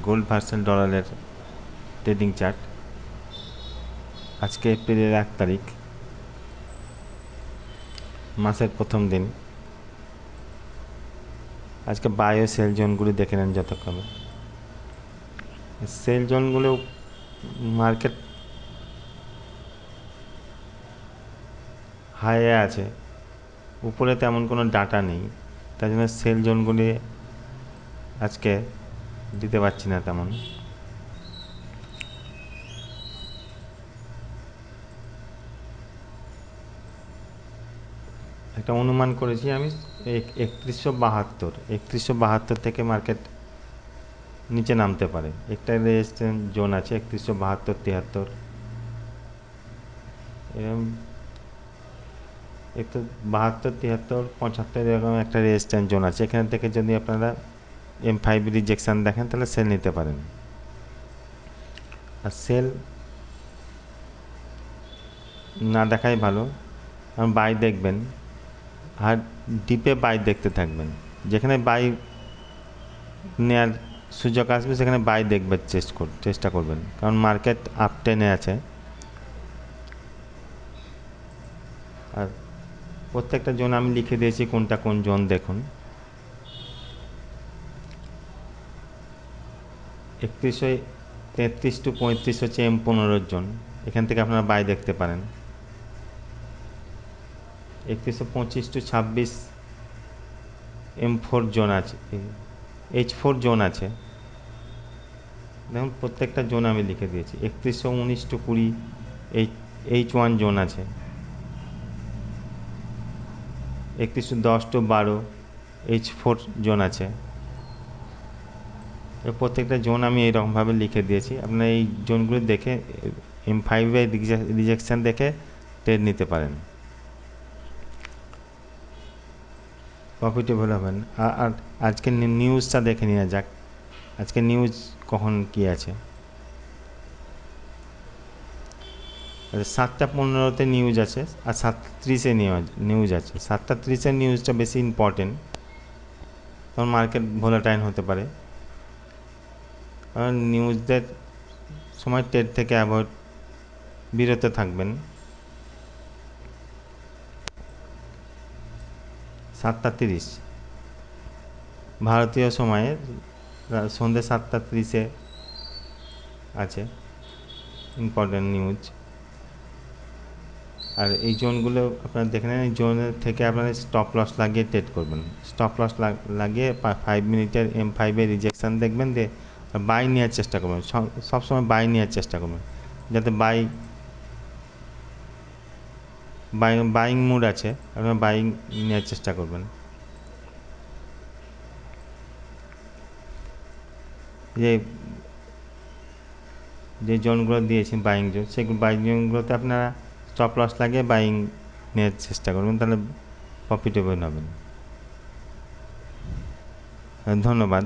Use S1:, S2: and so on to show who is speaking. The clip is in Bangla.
S1: গোল্ড ভার্সেস ডলারের ট্রেডিং চার্ট। আজকে এপ্রিলের 1 তারিখ, মাসের প্রথম দিন। আজকে বাই ও সেল জোনগুলি দেখে নেন যতক্ষণে। সেল জোনগুলো মার্কেট হাইয়ে আছে, উপরে তেমন কোনো ডাটা নেই, তাই জন্য সেল জোনগুলি আজকে দিতে পারছি না তেমন। একটা অনুমান করেছি আমি 3172 থেকে মার্কেট নিচে নামতে পারে। একটা রেজিস্ট্যান্স জোন আছে 3172-73, এরকম 72-73-75 এরকম একটা রেজিস্ট্যান্স জোন আছে। এখান থেকে যদি আপনারা M5 রিজেকশান দেখেন তাহলে সেল নিতে পারেন। আর সেল না দেখাই ভালো, কারণ বাই দেখবেন আর ডিপে বাই দেখতে থাকবেন। যেখানে বাই নেওয়ার সুযোগ আসবে সেখানে বাই দেখবার চেষ্টা করবেন, কারণ মার্কেট আপ টেনে আছে। আর প্রত্যেকটা জোন আমি লিখে দিয়েছি কোনটা কোন জোন দেখুন। 3133 টু 35 হচ্ছে M15 জোন, এখান থেকে আপনারা বাই দেখতে পারেন। 3125 টু 26 M4 জোন আছে, H4 জোন আছে। দেখুন প্রত্যেকটা জোন আমি লিখে দিয়েছি। 3119 টু 20 H1 জোন আছে। 3110 টু 12 H4 জোন আছে। প্রত্যেকটা জোন আমি এইরকমভাবে লিখে দিয়েছি। আপনারা এই জোনগুলো দেখে M5 এর রিজেকশান দেখে ট্রেড নিতে পারেন, প্রফিটেবল হবেন। আর আজকে নিউজটা দেখে নেওয়া যাক, আজকে নিউজ কখন কি আছে। 7:15-তে নিউজ আছে আর 7:30-এ নিউজ আছে। 7:30-এর নিউজটা বেশি ইম্পর্টেন্ট, কারণ মার্কেট ভোলাটাইল হতে পারে। কারণ নিউজদের সময় ট্রেড থেকে বিরত থাকবেন। 7:30 ভারতীয় সময়ে সন্ধ্যে 7:30-এ আছে ইম্পর্টেন্ট নিউজ। আর এই জোনগুলো আপনারা দেখে নেন, এই জোনের থেকে আপনারা স্টপ লস লাগিয়ে ট্রেড করবেন। স্টপ লস লাগিয়ে 5 মিনিটের M5-এর রিজেকশান দেখবেন, দিয়ে বাই নেওয়ার চেষ্টা করবেন। সবসময় বাই নেওয়ার চেষ্টা করবেন, যাতে বাইং মুড আছে, আপনারা বাইং নেওয়ার চেষ্টা করবেন। যে জোনগুলো দিয়েছি বাইং জোন, সেগুলো বাইং জোনগুলোতে আপনারা স্টপ লস লাগিয়ে বাইং নেওয়ার চেষ্টা করবেন, তাহলে প্রফিটেবল হবেন। ধন্যবাদ।